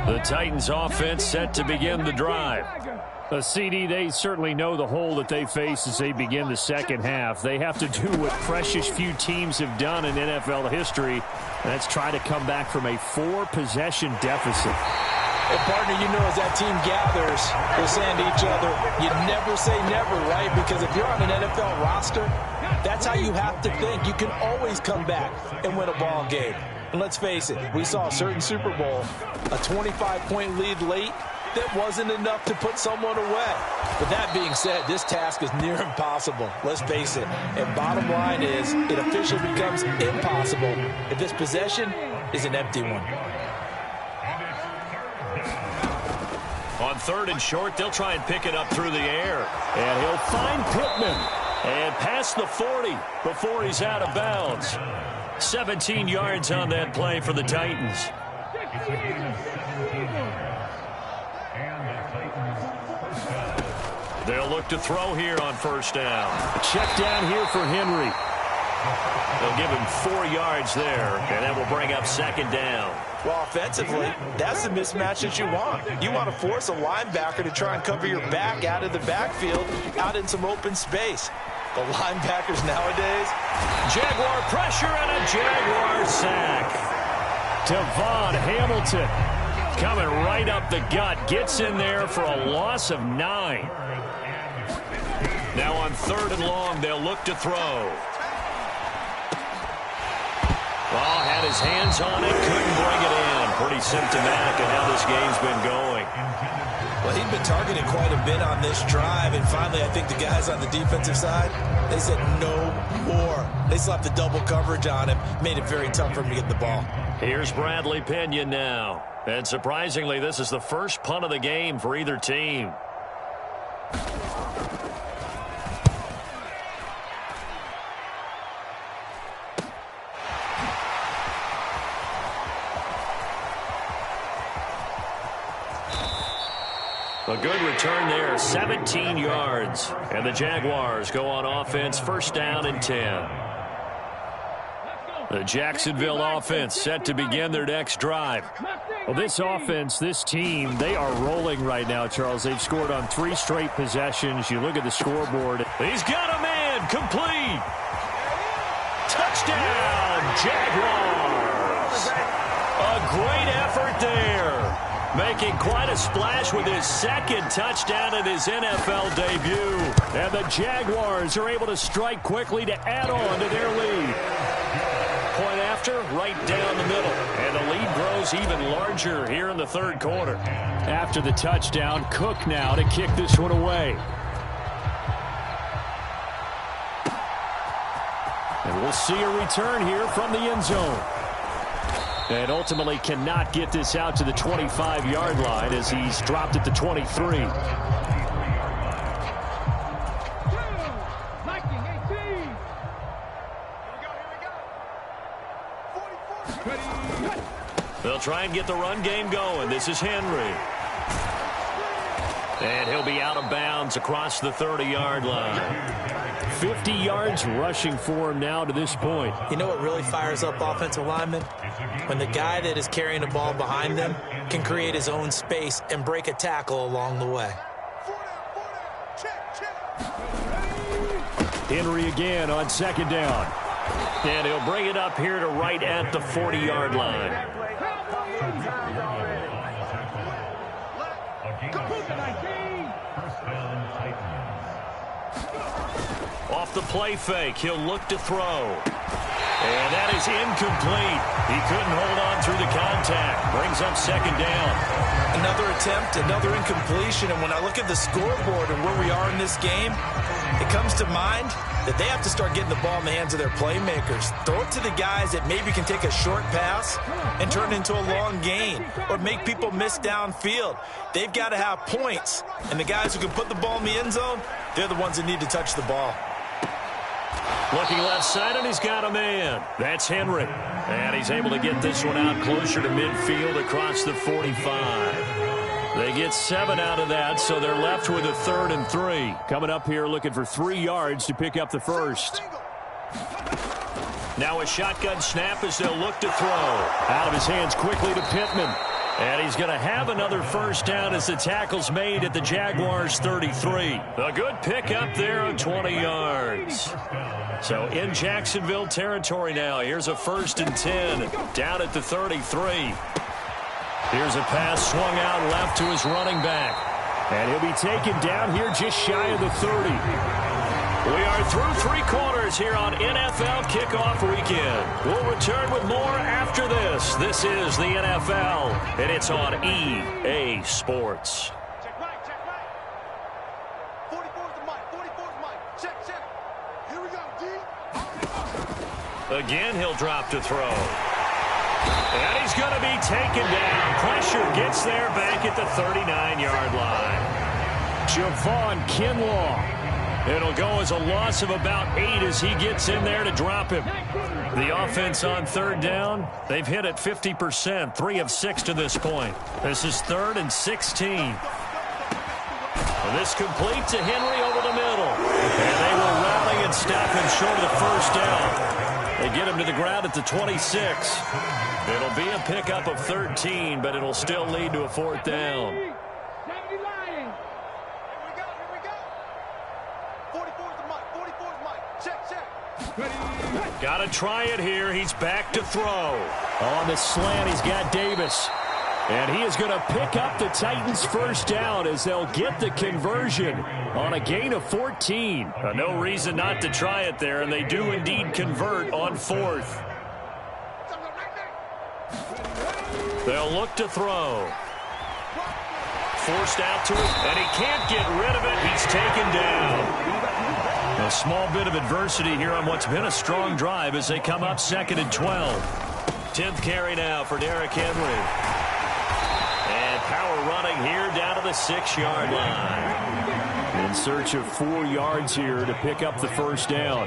The Titans offense set to begin the drive. A CD, they certainly know the hole that they face as they begin the second half. They have to do what precious few teams have done in NFL history, and that's try to come back from a 4-possession deficit. And partner, you know, as that team gathers, they're saying to each other, you never say never, right? Because if you're on an NFL roster, that's how you have to think. You can always come back and win a ball game. And let's face it, we saw a certain Super Bowl, a 25-point lead late, that wasn't enough to put someone away. But that being said, this task is near impossible. Let's face it. And bottom line is, it officially becomes impossible if this possession is an empty one. On 3rd and short, they'll try and pick it up through the air. And he'll find Pittman. And past the 40 before he's out of bounds. 17 yards on that play for the Titans. They'll look to throw here on 1st down. A check down here for Henry. They'll give him 4 yards there, and that will bring up 2nd down. Well, offensively, that's the mismatch that you want. You want to force a linebacker to try and cover your back out of the backfield, out in some open space. The linebackers nowadays. Jaguar pressure and a Jaguar sack. Devon Hamilton coming right up the gut. Gets in there for a loss of 9. Now on 3rd and long, they'll look to throw. Oh, had his hands on it, couldn't bring it in. Pretty symptomatic of how this game's been going. Well, he'd been targeted quite a bit on this drive, and finally I think the guys on the defensive side, they said no more. They slapped the double coverage on him, made it very tough for him to get the ball. Here's Bradley Pinion now. And surprisingly, this is the first punt of the game for either team. A good return there, 17 yards. And the Jaguars go on offense, 1st down and 10. The Jacksonville offense set to begin their next drive. Well, this offense, this team, they are rolling right now, Charles. They've scored on 3 straight possessions. You look at the scoreboard. He's got a man, complete. Touchdown, Jaguars. A great effort there. Making quite a splash with his 2nd touchdown in his NFL debut. And the Jaguars are able to strike quickly to add on to their lead. Point after, right down the middle. And the lead grows even larger here in the 3rd quarter. After the touchdown, Cook now to kick this one away. And we'll see a return here from the end zone. And ultimately cannot get this out to the 25-yard line as he's dropped at the 23. They'll try and get the run game going. This is Henry. And he'll be out of bounds across the 30-yard line. 50 yards rushing for him now to this point. You know what really fires up offensive linemen? When the guy that is carrying the ball behind them can create his own space and break a tackle along the way. Henry again on 2nd down. And he'll bring it up here to right at the 40-yard line. Off the play fake, he'll look to throw. And that is incomplete. He couldn't hold on through the contact. Brings up 2nd down. Another attempt, another incompletion. And when I look at the scoreboard and where we are in this game, it comes to mind that they have to start getting the ball in the hands of their playmakers. Throw it to the guys that maybe can take a short pass and turn it into a long gain or make people miss downfield. They've got to have points. And the guys who can put the ball in the end zone, they're the ones that need to touch the ball. Looking left side, and he's got a man. That's Henry. And he's able to get this one out closer to midfield across the 45. They get 7 out of that, so they're left with a 3rd and 3. Coming up here looking for 3 yards to pick up the 1st. Now a shotgun snap as they'll look to throw. Out of his hands quickly to Pittman. And he's going to have another 1st down as the tackle's made at the Jaguars' 33. A good pickup there on 20 yards. So in Jacksonville territory now. Here's a 1st and 10 down at the 33. Here's a pass swung out left to his running back. And he'll be taken down here just shy of the 30. We are through 3 quarters here on NFL Kickoff Weekend. We'll return with more after this. This is the NFL, and it's on EA Sports. Check right, check right. 44's the mic, 44's the mic. Check, check. Here we go, D. Again, he'll drop to throw. And he's going to be taken down. Pressure gets there back at the 39-yard line. Javon Kinlaw. It'll go as a loss of about 8 as he gets in there to drop him. The offense on 3rd down, they've hit it 50%, 3 of 6 to this point. This is 3rd and 16. This complete to Henry over the middle. And they will rally and stop him short of the 1st down. They get him to the ground at the 26. It'll be a pickup of 13, but it'll still lead to a 4th down. Got to try it here. He's back to throw. On the slant, he's got Davis. And he is going to pick up the Titans' first down as they'll get the conversion on a gain of 14. No reason not to try it there, and they do indeed convert on 4th. They'll look to throw. Forced out to it, and he can't get rid of it. He's taken down. A small bit of adversity here on what's been a strong drive as they come up 2nd and 12. 10th carry now for Derrick Henry. And power running here down to the 6-yard line. In search of 4 yards here to pick up the first down.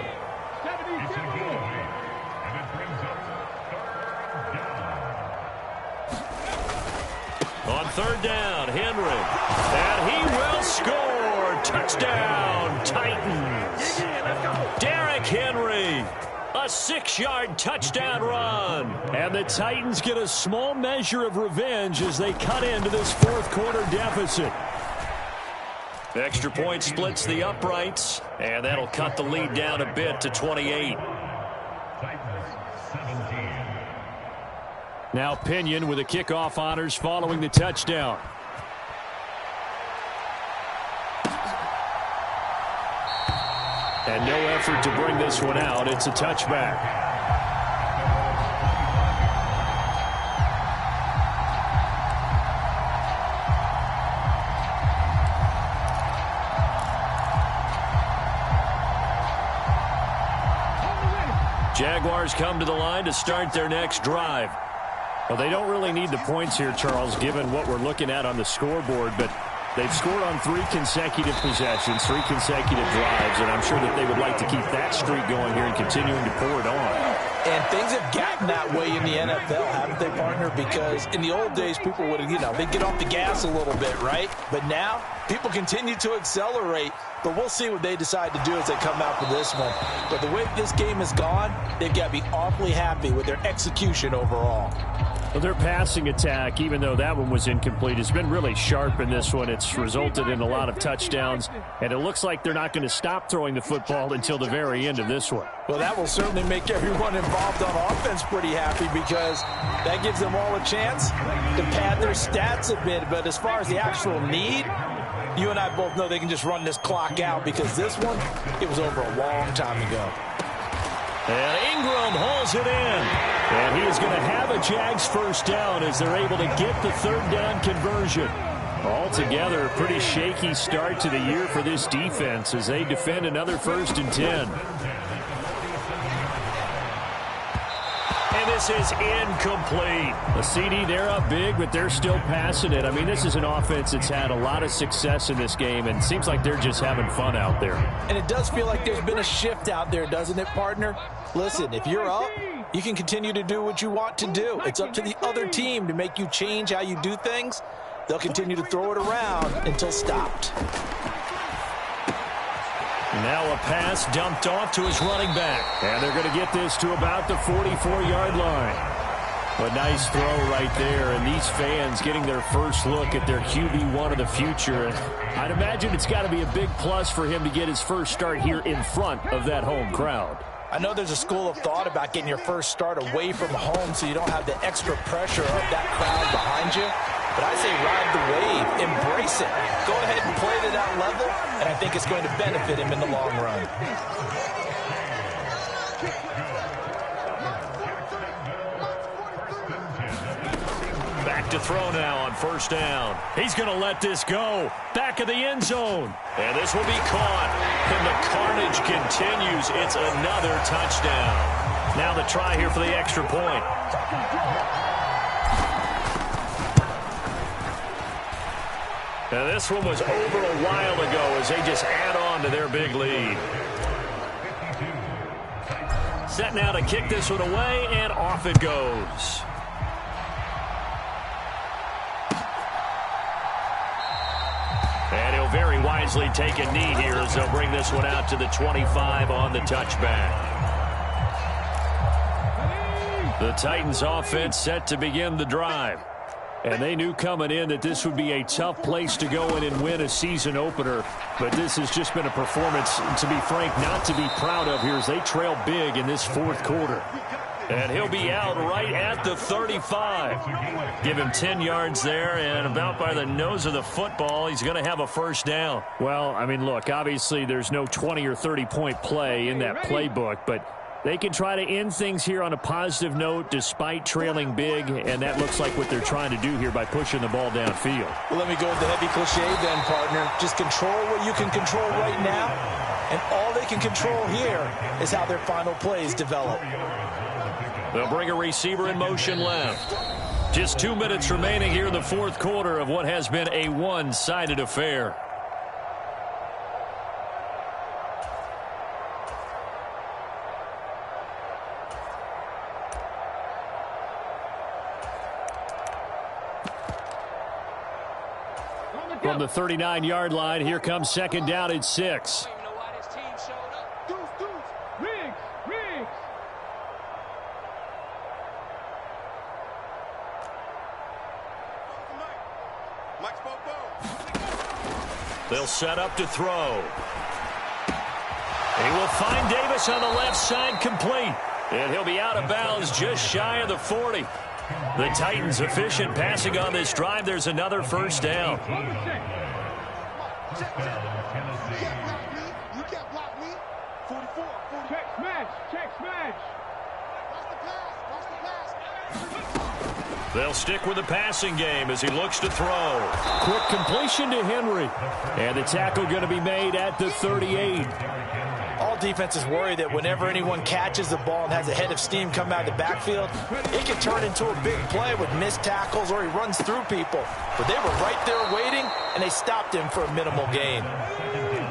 On 3rd down, Henry. And he will score. Touchdown, Titans. Derrick Henry. A 6-yard touchdown run. And the Titans get a small measure of revenge as they cut into this 4th quarter deficit. Extra point splits the uprights, and that'll cut the lead down a bit to 28. Now Pinion with the kickoff honors following the touchdown. And no effort to bring this one out. It's a touchback. Jaguars come to the line to start their next drive. Well, they don't really need the points here, Charles, given what we're looking at on the scoreboard, but they've scored on 3 consecutive possessions, 3 consecutive drives, and I'm sure that they would like to keep that streak going here and continuing to pour it on. And things have gotten that way in the NFL, haven't they, partner? Because in the old days, people would, they'd get off the gas a little bit, right? But now, people continue to accelerate. But we'll see what they decide to do as they come out for this one. But the way this game has gone, they've got to be awfully happy with their execution overall. Well, their passing attack, even though that one was incomplete, has been really sharp in this one. It's resulted in a lot of touchdowns, and it looks like they're not going to stop throwing the football until the very end of this one. Well, that will certainly make everyone involved on offense pretty happy because that gives them all a chance to pad their stats a bit. But as far as the actual need, you and I both know they can just run this clock out because this one, it was over a long time ago. And Ingram hauls it in. And he is going to have a Jags first down as they're able to get the 3rd down conversion. Altogether, a pretty shaky start to the year for this defense as they defend another 1st and 10. And this is incomplete. A CD, they're up big, but they're still passing it. I mean, this is an offense that's had a lot of success in this game, and it seems like they're just having fun out there. And it does feel like there's been a shift out there, doesn't it, partner? Listen, if you're up, you can continue to do what you want to do. It's up to the other team to make you change how you do things. They'll continue to throw it around until stopped. Now a pass dumped off to his running back. And they're going to get this to about the 44-yard line. A nice throw right there. And these fans getting their first look at their QB1 of the future. I'd imagine it's got to be a big plus for him to get his first start here in front of that home crowd. I know there's a school of thought about getting your first start away from home so you don't have the extra pressure of that crowd behind you. But I say ride the wave, embrace it. Go ahead and play to that level, and I think it's going to benefit him in the long run. Back to throw now on 1st down. He's going to let this go. Back of the end zone. And this will be caught. And the carnage continues. It's another touchdown. Now the try here for the extra point. Now this one was over a while ago as they just add on to their big lead. Set now to kick this one away, and off it goes. And he'll very wisely take a knee here as they'll bring this one out to the 25 on the touchback. The Titans offense set to begin the drive. And they knew coming in that this would be a tough place to go in and win a season opener. But this has just been a performance, to be frank, not to be proud of here as they trail big in this fourth quarter. And he'll be out right at the 35. Give him 10 yards there, and about by the nose of the football, he's going to have a first down. Well, I mean, look, obviously there's no 20 or 30-point play in that playbook, but they can try to end things here on a positive note despite trailing big, and that looks like what they're trying to do here by pushing the ball downfield. Well, let me go with the heavy cliche then, partner. Just control what you can control right now, and all they can control here is how their final plays develop. They'll bring a receiver in motion left. Just 2 minutes remaining here in the fourth quarter of what has been a one-sided affair. From the 39-yard line, here comes second down at 6. They'll set up to throw. He will find Davis on the left side, complete. And he'll be out of bounds just shy of the 40. The Titans efficient passing on this drive. There's another first down. You can't block me. 44. Check smash. Watch the pass. They'll stick with the passing game as he looks to throw. Quick completion to Henry. And the tackle going to be made at the 38. All defenses worry that whenever anyone catches the ball and has a head of steam come out of the backfield, it can turn into a big play with missed tackles or he runs through people. But they were right there waiting, and they stopped him for a minimal gain.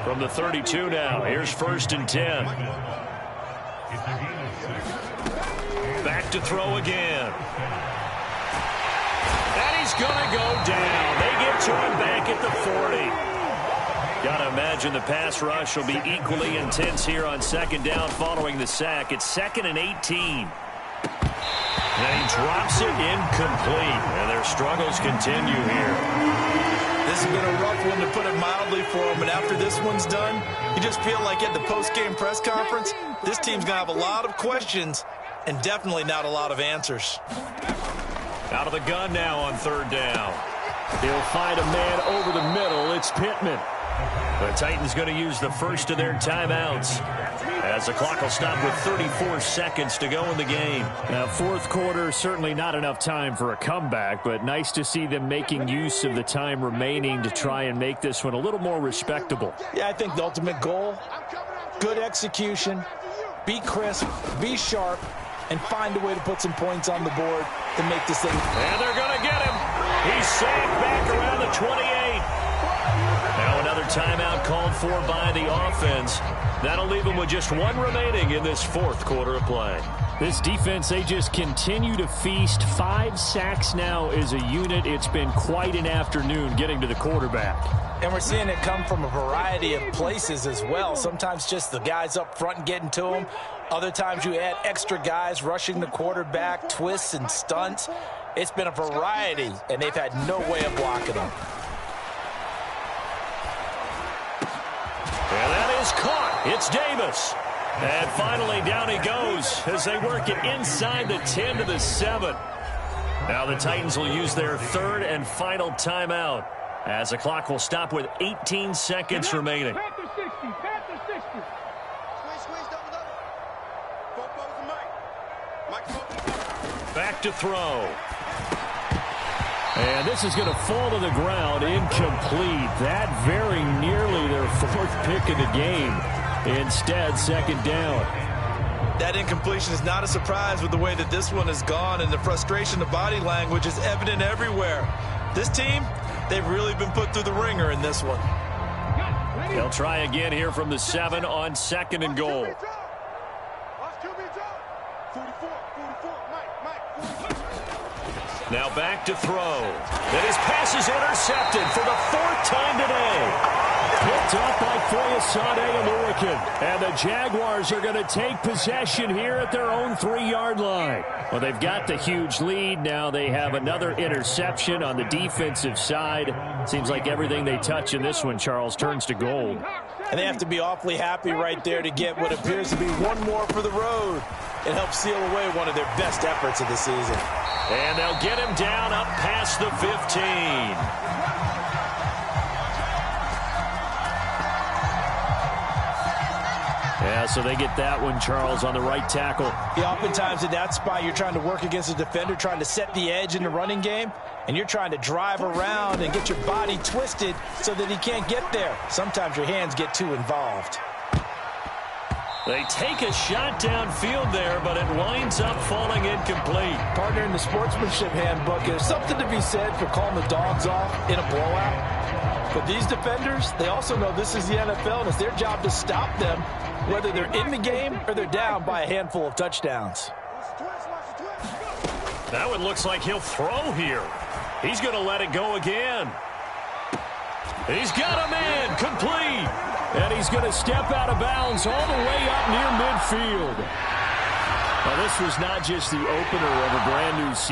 From the 32 now, here's first and 10. Back to throw again. And he's going to go down. They get to him back at the 40. Got to imagine the pass rush will be equally intense here on second down following the sack. It's 2nd and 18. And he drops it incomplete. And their struggles continue here. This has been a rough one, to put it mildly, for him. And after this one's done, you just feel like at the post-game press conference, this team's going to have a lot of questions and definitely not a lot of answers. Out of the gun now on third down. He'll find a man over the middle. It's Pittman. The Titans going to use the first of their timeouts as the clock will stop with 34 seconds to go in the game. Now, fourth quarter, certainly not enough time for a comeback, but nice to see them making use of the time remaining to try and make this one a little more respectable. Yeah, I think the ultimate goal, good execution, be crisp, be sharp, and find a way to put some points on the board to make this thing. And they're going to get him. He's sacked back around the 28. Now another timeout called for by the offense. That'll leave them with just one remaining in this fourth quarter of play. This defense, they just continue to feast. 5 sacks now as a unit. It's been quite an afternoon getting to the quarterback. And we're seeing it come from a variety of places as well. Sometimes just the guys up front and getting to them. Other times you add extra guys rushing the quarterback, twists and stunts. It's been a variety, and they've had no way of blocking them. And that is caught. It's Davis. And finally down he goes as they work it inside the 10 to the 7. Now the Titans will use their third and final timeout as the clock will stop with 18 seconds remaining. Panther 60. Squeeze, double. Back to throw. And this is going to fall to the ground, incomplete. That very nearly their 4th pick of the game. Instead, second down. That incompletion is not a surprise with the way that this one has gone, and the frustration, the body language is evident everywhere. This team, they've really been put through the ringer in this one. They'll try again here from the 7 on 2nd and goal. Now back to throw. And his pass is intercepted for the 4th time today. Picked picked up by Foyesade Aluakin. And the Jaguars are going to take possession here at their own 3-yard line. Well, they've got the huge lead. Now they have another interception on the defensive side. Seems like everything they touch in this one, Charles, turns to gold. And they have to be awfully happy right there to get what appears to be one more for the road. It helps seal away one of their best efforts of the season. And they'll get him down up past the 15. Yeah, so they get that one, Charles, on the right tackle. Yeah, oftentimes in that spot, you're trying to work against a defender, trying to set the edge in the running game, and you're trying to drive around and get your body twisted so that he can't get there. Sometimes your hands get too involved. They take a shot downfield there, but it winds up falling incomplete. Partner, in the sportsmanship handbook, there's something to be said for calling the dogs off in a blowout. But these defenders, they also know this is the NFL, and it's their job to stop them, whether they're in the game or they're down by a handful of touchdowns. That one looks like he'll throw here. He's going to let it go again. He's got a man complete. And he's going to step out of bounds all the way up near midfield. Now, this was not just the opener of a brand new season.